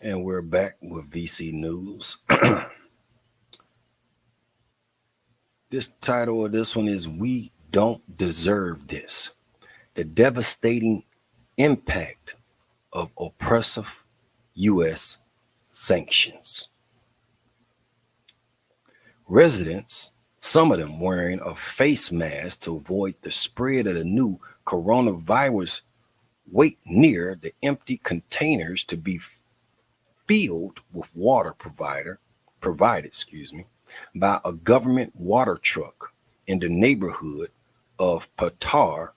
And we're back with VC News. This title of this one is We Don't Deserve This. The devastating impact of oppressive U.S. sanctions. Residents, some of them wearing a face mask to avoid the spread of the new coronavirus, wait near the empty containers to be filled with water provided, by a government water truck in the neighborhood of Patar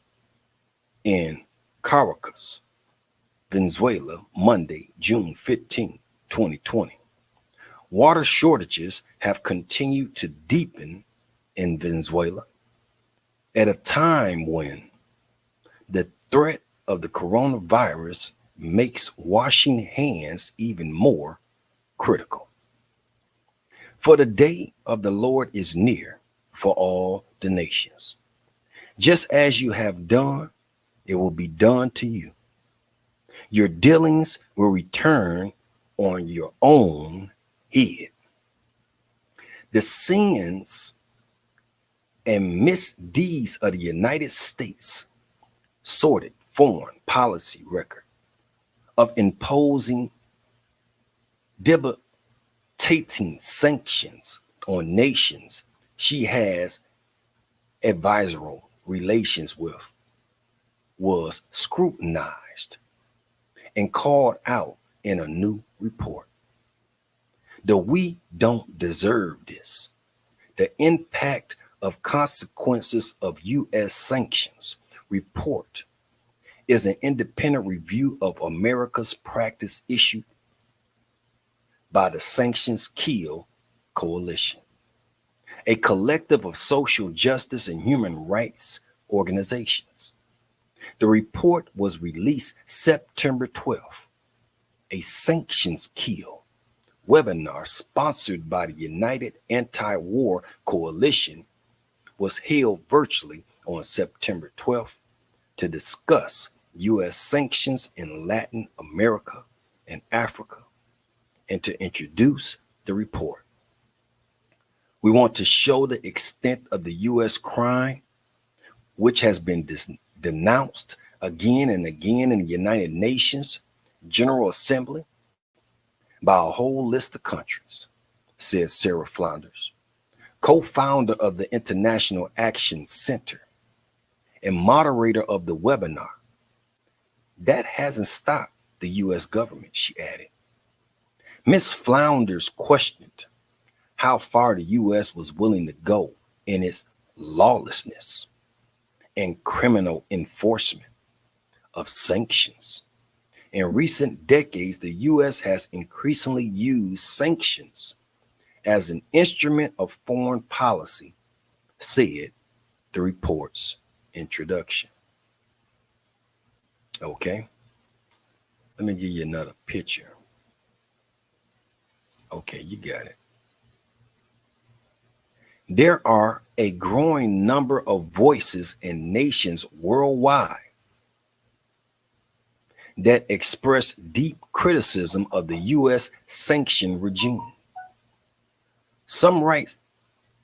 in Caracas, Venezuela, Monday, June 15, 2020. Water shortages have continued to deepen in Venezuela at a time when the threat of the coronavirus makes washing hands even more critical. For the day of the Lord is near for all the nations. Just as you have done, it will be done to you. Your dealings will return on your own head. The sins and misdeeds of the United States sordid foreign policy record of imposing debilitating sanctions on nations she has adversarial relations with was scrutinized and called out in a new report. The We Don't Deserve This. The Impact of Consequences of U.S. Sanctions report is an independent review of America's practice issued by the Sanctions Kill Coalition, a collective of social justice and human rights organizations. The report was released September 12th. A Sanctions Kill webinar sponsored by the United Anti-War Coalition was held virtually on September 12th to discuss U.S. sanctions in Latin America and Africa and to introduce the report. We want to show the extent of the U.S. crime, which has been denounced again and again in the United Nations General Assembly by a whole list of countries, said Sarah Flounders, co-founder of the International Action Center and moderator of the webinar. That hasn't stopped the U.S. government, she added. Ms. Flounders questioned how far the U.S. was willing to go in its lawlessness and criminal enforcement of sanctions. In recent decades, the U.S. has increasingly used sanctions as an instrument of foreign policy, said the report's introduction. Okay, let me give you another picture. Okay, you got it. There are a growing number of voices in nations worldwide that express deep criticism of the U.S. sanction regime. Some rights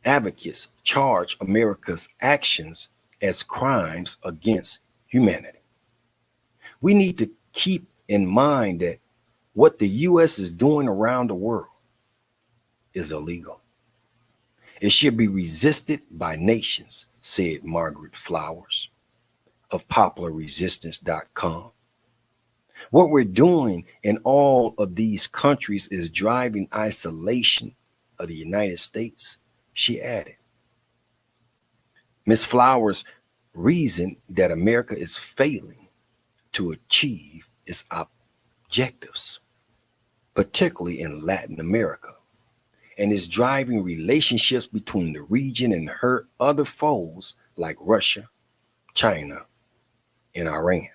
advocates charge America's actions as crimes against humanity. We need to keep in mind that what the U.S. is doing around the world is illegal. It should be resisted by nations, said Margaret Flowers of popularresistance.com. What we're doing in all of these countries is driving isolation of the United States, she added. Ms. Flowers reasoned that America is failing to achieve its objectives, particularly in Latin America, and is driving relationships between the region and her other foes like Russia, China, and Iran.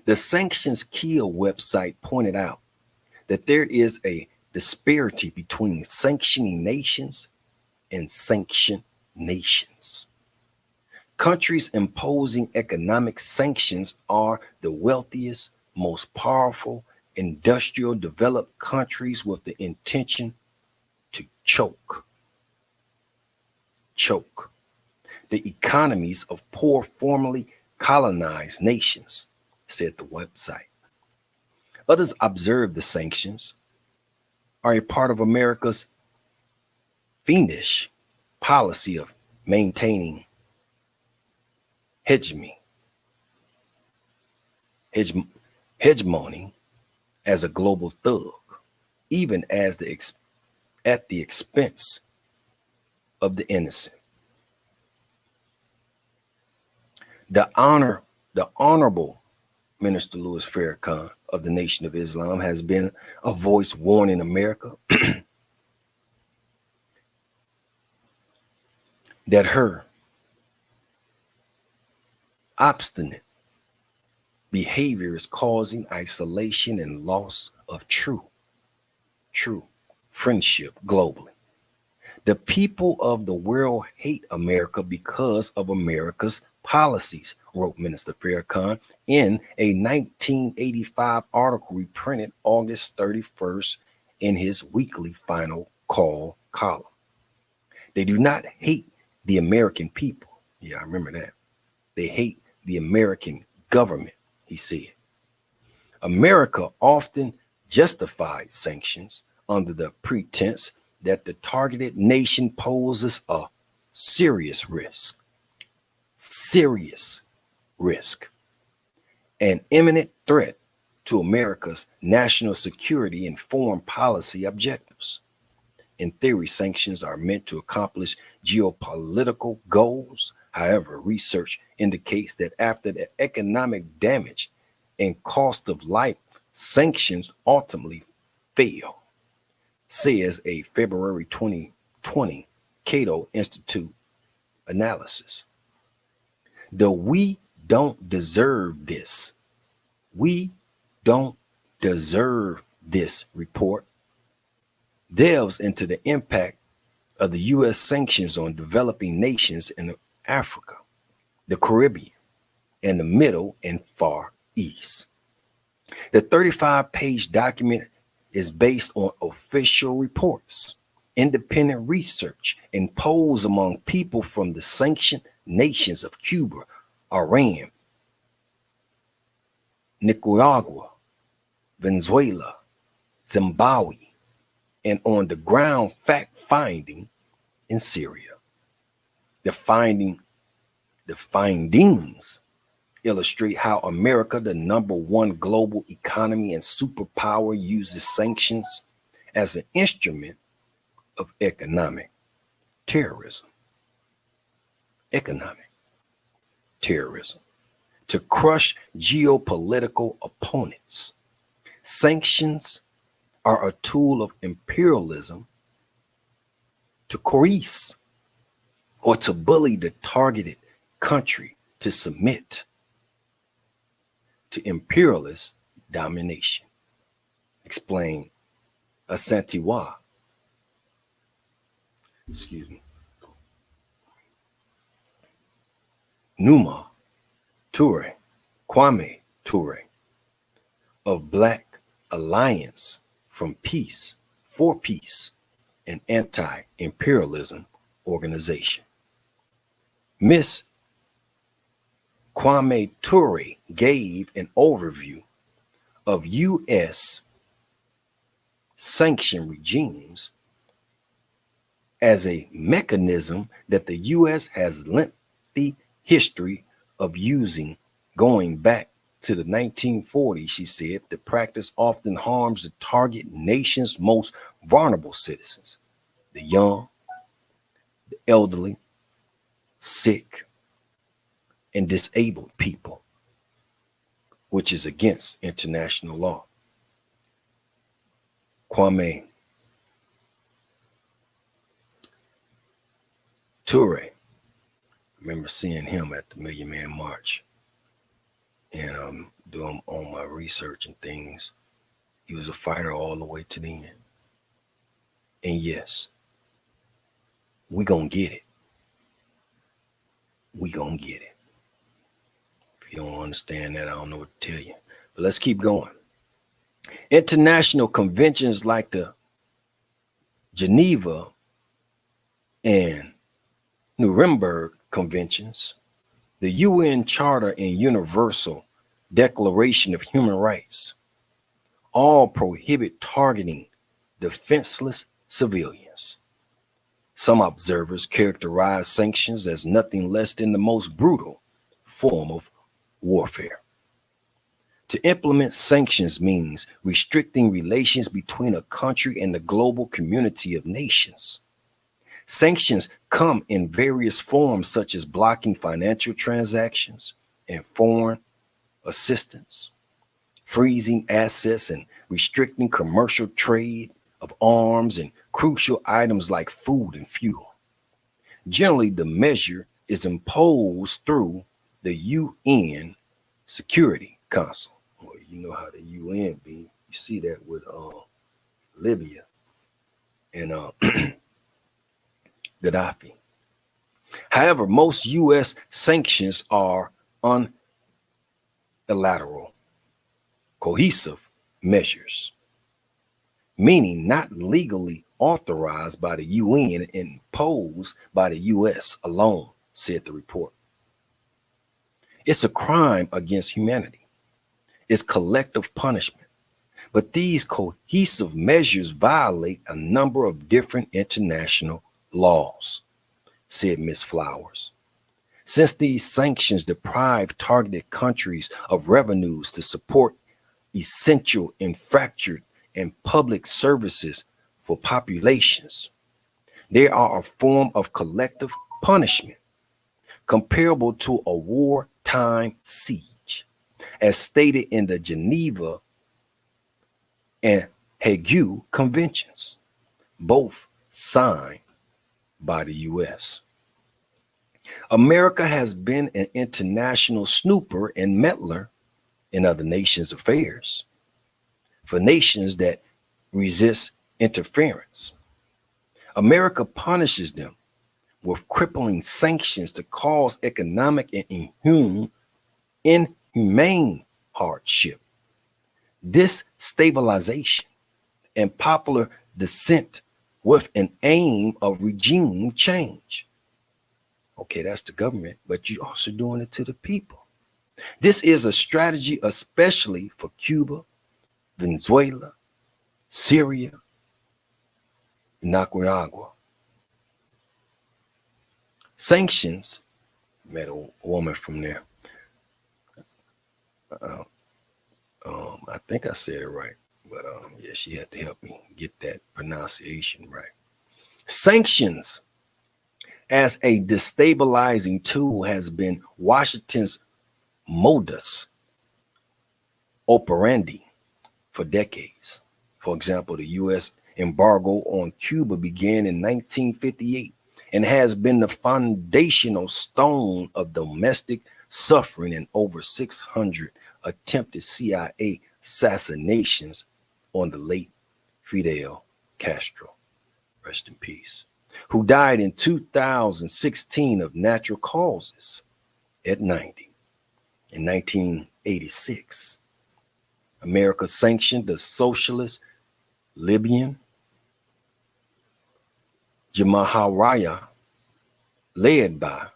The Sanctions Kill website pointed out that there is a disparity between sanctioning nations and sanctioned nations. Countries imposing economic sanctions are the wealthiest, most powerful, industrial developed countries with the intention to choke the economies of poor formerly colonized nations, said the website. Others observe the sanctions are a part of America's fiendish policy of maintaining hegemony, hege- hegemony as a global thug, even as at the expense of the innocent. The Honorable Minister Louis Farrakhan of the Nation of Islam has been a voice warning America that her obstinate behavior is causing isolation and loss of true friendship globally. The people of the world hate America because of America's policies, wrote Minister Farrakhan in a 1985 article reprinted August 31st in his weekly Final Call column. They do not hate the American people. Yeah, I remember that. They hate the American government, he said. America often justified sanctions under the pretense that the targeted nation poses a serious risk, serious risk, an imminent threat to America's national security and foreign policy objectives. In theory, sanctions are meant to accomplish geopolitical goals. However, research indicates that after the economic damage and cost of life, sanctions ultimately fail, says a February 2020 Cato Institute analysis. The "we don't deserve this, we don't deserve this" report delves into the impact of the U.S. sanctions on developing nations in Africa, the Caribbean, and the Middle and Far East. The 35-page document is based on official reports, independent research, and polls among people from the sanctioned nations of Cuba, Iran, Nicaragua, Venezuela, Zimbabwe, and on the ground fact finding in Syria. The findings illustrate how America, the #1 global economy and superpower, uses sanctions as an instrument of economic terrorism. Economic terrorism. To crush geopolitical opponents. Sanctions are a tool of imperialism to coerce or to bully the targeted country to submit to imperialist domination, explained Asantewa, Numa Toure, Kwame Toure of Black Alliance from Peace for Peace, an anti-imperialism organization. Miss Kwame Toure gave an overview of U.S. sanction regimes as a mechanism that the U.S. has lengthy history of using going back to the 1940s. She said the practice often harms the target nation's most vulnerable citizens, the young, the elderly, sick, and disabled people, which is against international law. Kwame Toure, I remember seeing him at the Million Man March and doing all my research and things. He was a fighter all the way to the end. And yes, we gonna get it. We gonna get it. If you don't understand that, I don't know what to tell you. But let's keep going. International conventions like the Geneva and Nuremberg conventions, the UN Charter and Universal Declaration of Human Rights all prohibit targeting defenseless civilians. Some observers characterize sanctions as nothing less than the most brutal form of warfare. To implement sanctions means restricting relations between a country and the global community of nations. Sanctions come in various forms, such as blocking financial transactions and foreign assistance, freezing assets, and restricting commercial trade of arms and crucial items like food and fuel. Generally, the measure is imposed through the UN Security Council. Well, you know how the UN be. You see that with Libya and Gaddafi. However, most U.S. sanctions are unilateral, cohesive measures, meaning not legally authorized by the UN and imposed by the U.S. alone, said the report. It's a crime against humanity. It's collective punishment. But these cohesive measures violate a number of different international laws, said Ms. Flowers. Since these sanctions deprive targeted countries of revenues to support essential infrastructure and public services for populations, they are a form of collective punishment comparable to a wartime siege, as stated in the Geneva and Hague Conventions, both signed by the U.S. America has been an international snooper and meddler in other nations' affairs for nations that resist interference. America punishes them with crippling sanctions to cause economic and inhumane hardship, destabilization, and popular dissent with an aim of regime change. Okay, that's the government, but you're also doing it to the people. This is a strategy especially for Cuba, Venezuela, Syria, and Nicaragua. Sanctions, met a woman from there. I think I said it right, but yeah, she had to help me get that pronunciation right. Sanctions as a destabilizing tool has been Washington's modus operandi for decades. For example, the U.S. embargo on Cuba began in 1958 and has been the foundational stone of domestic suffering in over 600 attempted CIA assassinations on the late Fidel Castro, rest in peace, who died in 2016 of natural causes at 90. In 1986, America sanctioned the socialist Libyan Jamahiriya led by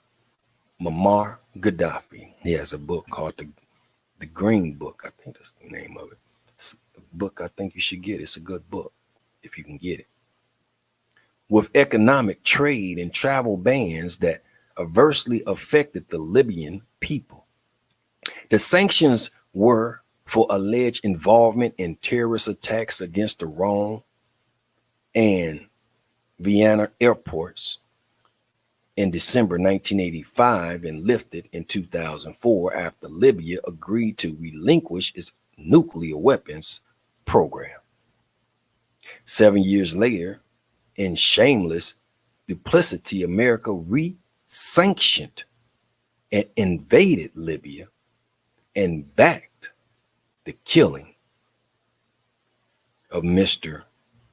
Muammar Gaddafi. He has a book called the Green Book. I think that's the name of it. It's a book I think you should get. It's a good book if you can get it. With economic, trade, and travel bans that adversely affected the Libyan people. The sanctions were for alleged involvement in terrorist attacks against the Rome and Vienna airports in December 1985 and lifted in 2004 after Libya agreed to relinquish its nuclear weapons program. 7 years later, in shameless duplicity, America re-sanctioned and invaded Libya and backed the killing of Mr.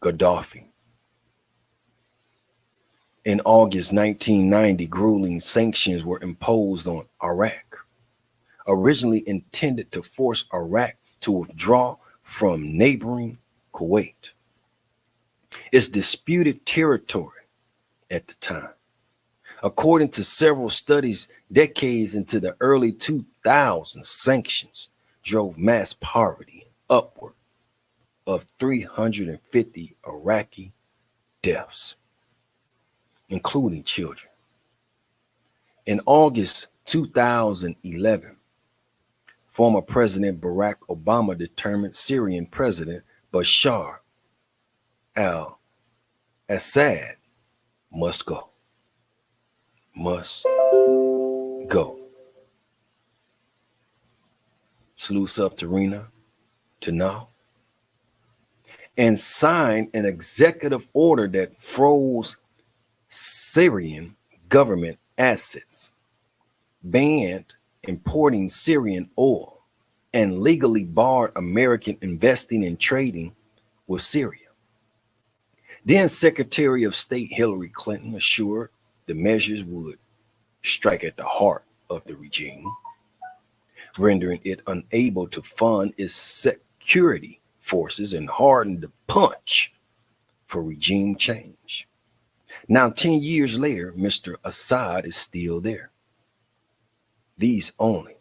Gaddafi. In August 1990, grueling sanctions were imposed on Iraq, originally intended to force Iraq to withdraw from neighboring Kuwait. It's disputed territory at the time. According to several studies, decades into the early 2000s, sanctions drove mass poverty upward of 350 Iraqi deaths, including children. In August 2011, former President Barack Obama determined Syrian President Bashar al-Assad must go. Must go. Salutes up to Rina, to now, and signed an executive order that froze Syrian government assets, banned importing Syrian oil, and legally barred American investing and trading with Syria. Then Secretary of State Hillary Clinton assured the measures would strike at the heart of the regime, rendering it unable to fund its security forces and harden the punch for regime change. Now, 10 years later, Mr. Assad is still there. These only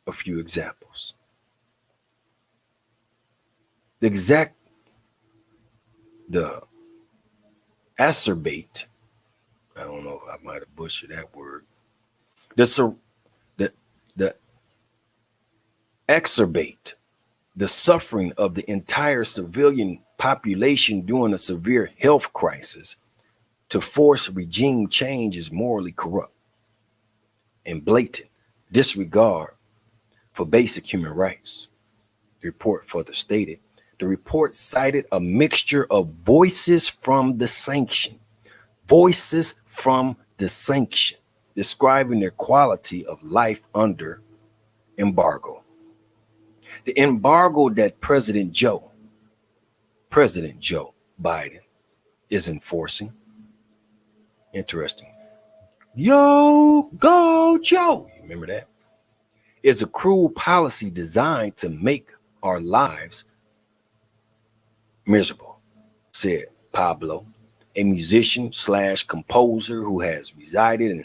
a few examples. The acerbate, I don't know if I might have butchered that word, the exacerbate the suffering of the entire civilian population during a severe health crisis to force regime change is morally corrupt and blatant disregard for basic human rights. The report further stated, the report cited a mixture of voices from the sanction, describing their quality of life under embargo. The embargo that President Joe Biden is enforcing. Interesting. Yo, go Joe. You remember that? Is a cruel policy designed to make our lives miserable, said Pablo, a musician / composer who has resided in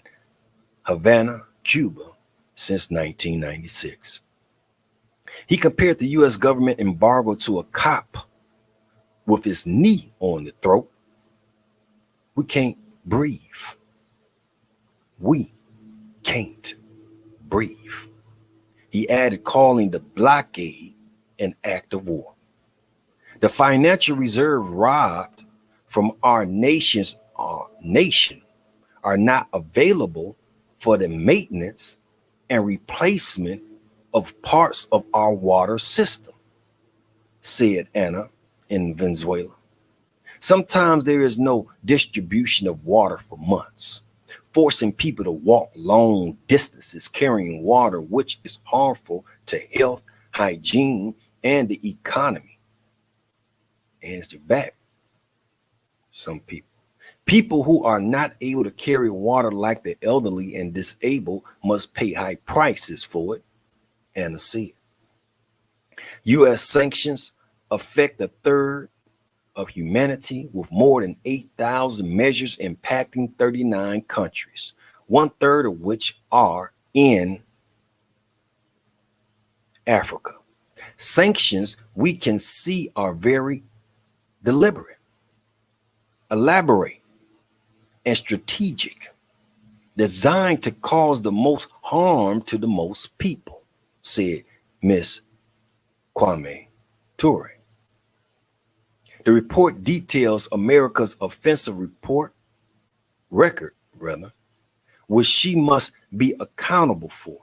Havana, Cuba since 1996. He compared the U.S. government embargo to a cop with his knee on the throat. We can't breathe. We can't breathe. He added, calling the blockade an act of war. The financial reserve robbed from our nation are not available for the maintenance and replacement of parts of our water system, said Anna in Venezuela. Sometimes there is no distribution of water for months, forcing people to walk long distances carrying water, which is harmful to health, hygiene, and the economy. Hands their back. Some people who are not able to carry water, like the elderly and disabled, must pay high prices for it. Anna said. U.S. sanctions affect a third of humanity, with more than 8,000 measures impacting 39 countries, 1/3 of which are in Africa. Sanctions, we can see, are very deliberate, elaborate, and strategic, designed to cause the most harm to the most people, said Ms. Kwame Ture. The report details America's offensive record, which she must be accountable for,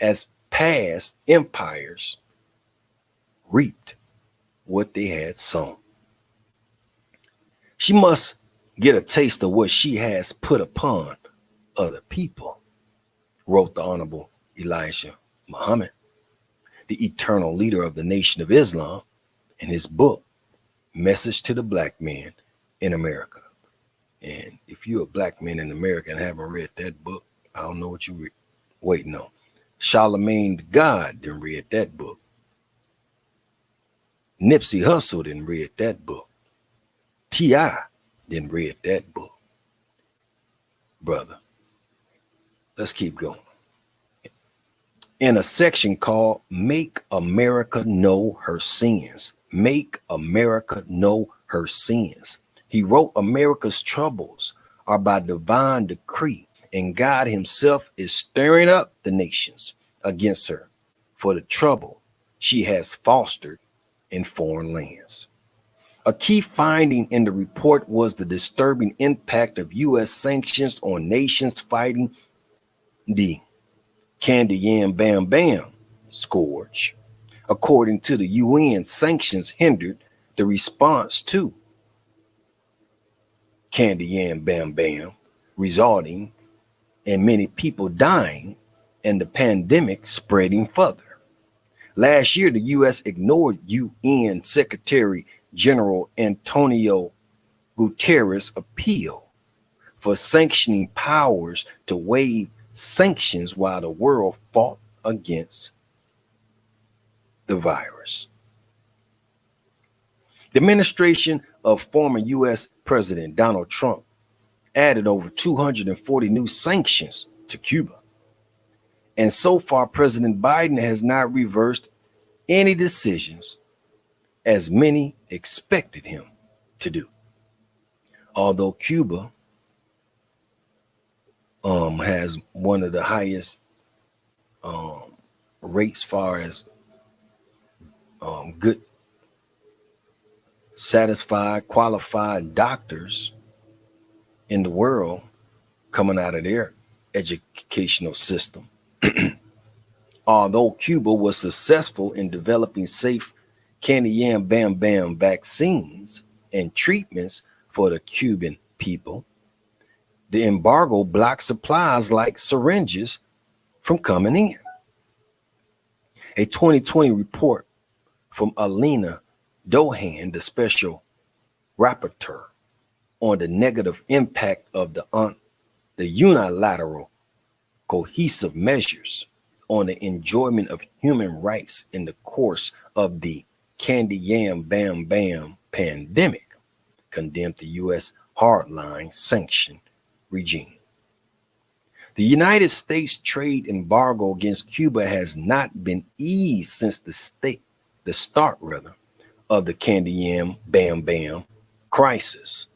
as past empires reaped what they had sown. She must get a taste of what she has put upon other people, wrote the Honorable Elijah Muhammad, the eternal leader of the Nation of Islam, in his book, Message to the Black Man in America. And if you're a black man in America and haven't read that book, I don't know what you waiting on. Charlemagne the God didn't read that book. Nipsey Hussle didn't read that book. T.I. didn't read that book. Brother, let's keep going. In a section called Make America Know Her Sins. Make America Know Her Sins. He wrote, America's troubles are by divine decree, and God himself is stirring up the nations against her for the trouble she has fostered in foreign lands. A key finding in the report was the disturbing impact of U.S. sanctions on nations fighting the Candy Yam Bam Bam scourge. According to the UN, sanctions hindered the response to Candy Yam Bam Bam, resulting in many people dying and the pandemic spreading further. Last year, the U.S. ignored UN Secretary General Antonio Guterres' appeal for sanctioning powers to waive sanctions while the world fought against the virus. The administration of former U.S. President Donald Trump added over 240 new sanctions to Cuba. And so far, President Biden has not reversed any decisions as many expected him to do. Although Cuba has one of the highest rates far as good, satisfied, qualified doctors in the world coming out of their educational system. Although Cuba was successful in developing safe Candy Yam Bam Bam vaccines and treatments for the Cuban people, the embargo blocked supplies like syringes from coming in. A 2020 report from Alina Dohan, the special rapporteur on the negative impact of the unilateral cohesive measures on the enjoyment of human rights in the course of the Candy Yam Bam Bam pandemic, condemned the U.S. hardline sanction regime. The United States trade embargo against Cuba has not been eased since the start of the Candy Yam Bam Bam crisis.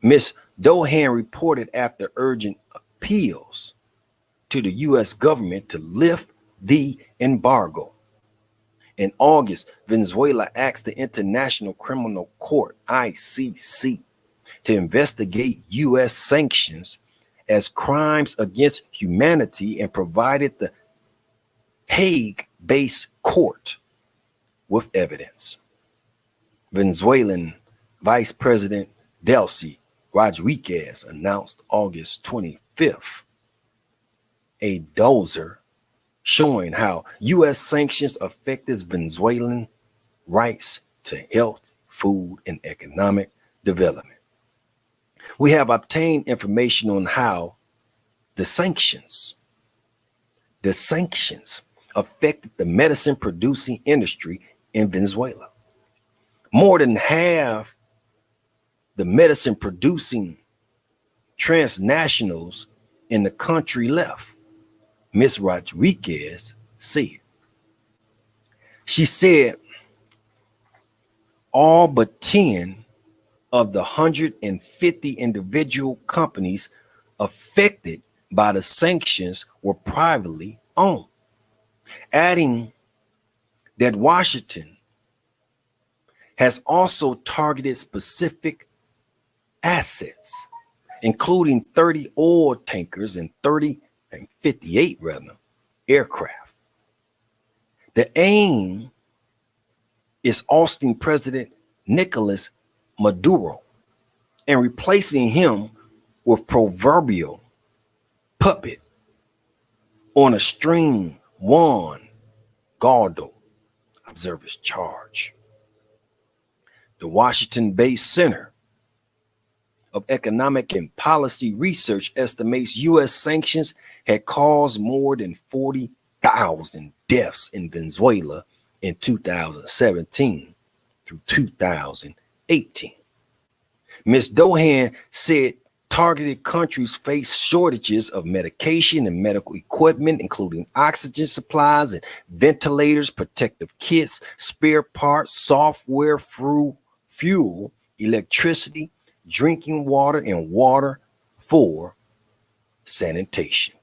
Ms. Dohan reported after urgent appeals to the U.S. government to lift the embargo. In August, Venezuela asked the International Criminal Court, ICC, to investigate U.S. sanctions as crimes against humanity and provided the Hague-based court with evidence. Venezuelan Vice President Delcy Rodriguez announced August 25th a dossier showing how U.S. sanctions affected Venezuelan rights to health, food, and economic development. We have obtained information on how the sanctions affected the medicine producing industry in Venezuela. More than half the medicine producing transnationals in the country left, Ms. Rodriguez said. She said all but 10 of the 150 individual companies affected by the sanctions were privately owned, adding that Washington has also targeted specific assets, including 30 oil tankers and 58 aircraft. The aim is ousting President Nicolas Maduro and replacing him with proverbial puppet on a string, Juan Guaido, observers charge. The Washington-based Center of Economic and Policy Research estimates U.S. sanctions had caused more than 40,000 deaths in Venezuela in 2017 through 2018. Ms. Dohan said targeted countries face shortages of medication and medical equipment, including oxygen supplies and ventilators, protective kits, spare parts, software, fuel, electricity, drinking water, and water for sanitation.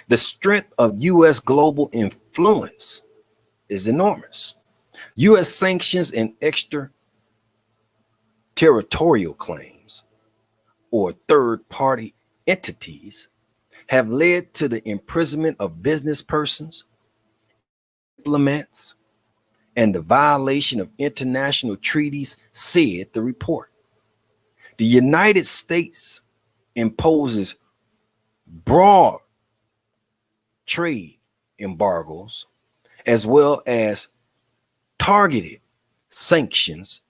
The strength of U.S. global influence is enormous. U.S. sanctions and extraterritorial claims or third-party entities have led to the imprisonment of business persons, diplomats, and the violation of international treaties, said the report. The United States imposes broad trade embargoes as well as targeted sanctions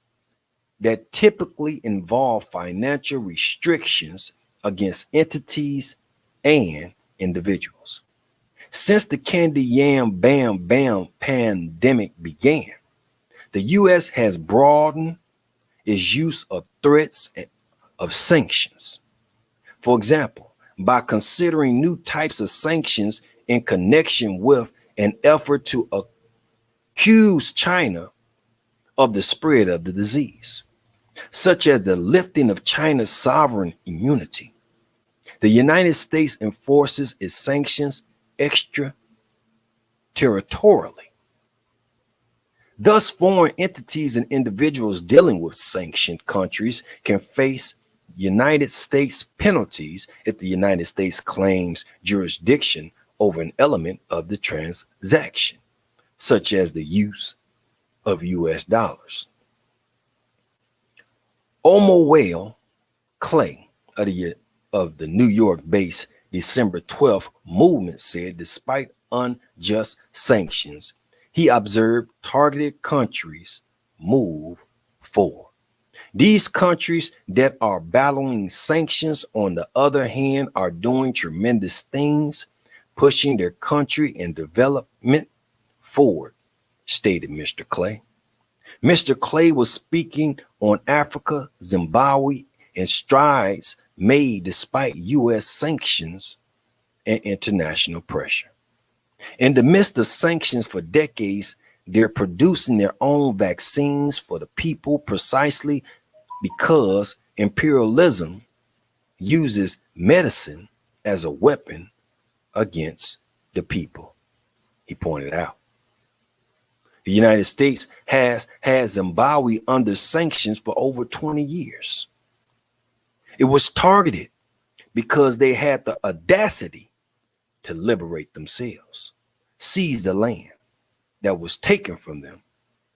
that typically involve financial restrictions against entities and individuals. Since the candy yam bam bam pandemic began, the U.S. has broadened its use of threats of sanctions. For example, by considering new types of sanctions in connection with an effort to accuse China of the spread of the disease, such as the lifting of China's sovereign immunity. The United States enforces its sanctions extraterritorially. Thus, foreign entities and individuals dealing with sanctioned countries can face United States penalties if the United States claims jurisdiction over an element of the transaction, such as the use of US dollars. Omo Clay of the New York-based December 12th movement said despite unjust sanctions, he observed targeted countries move forward. These countries that are battling sanctions, on the other hand, are doing tremendous things, pushing their country and development forward, stated Mr. Clay. Mr. Clay was speaking on Africa, Zimbabwe, and strides made despite U.S. sanctions and international pressure. In the midst of sanctions for decades, they're producing their own vaccines for the people precisely because imperialism uses medicine as a weapon against the people, he pointed out. The United States has had Zimbabwe under sanctions for over 20 years. It was targeted because they had the audacity to liberate themselves, seize the land that was taken from them,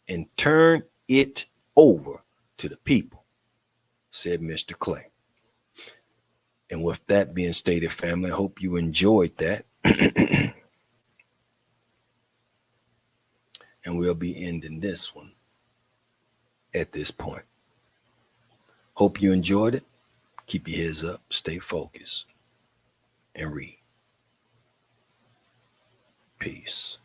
and turn it over to the people, said Mr. Clay. And with that being stated, family, I hope you enjoyed that. And we'll be ending this one at this point. Hope you enjoyed it. Keep your heads up, stay focused, and read. Peace.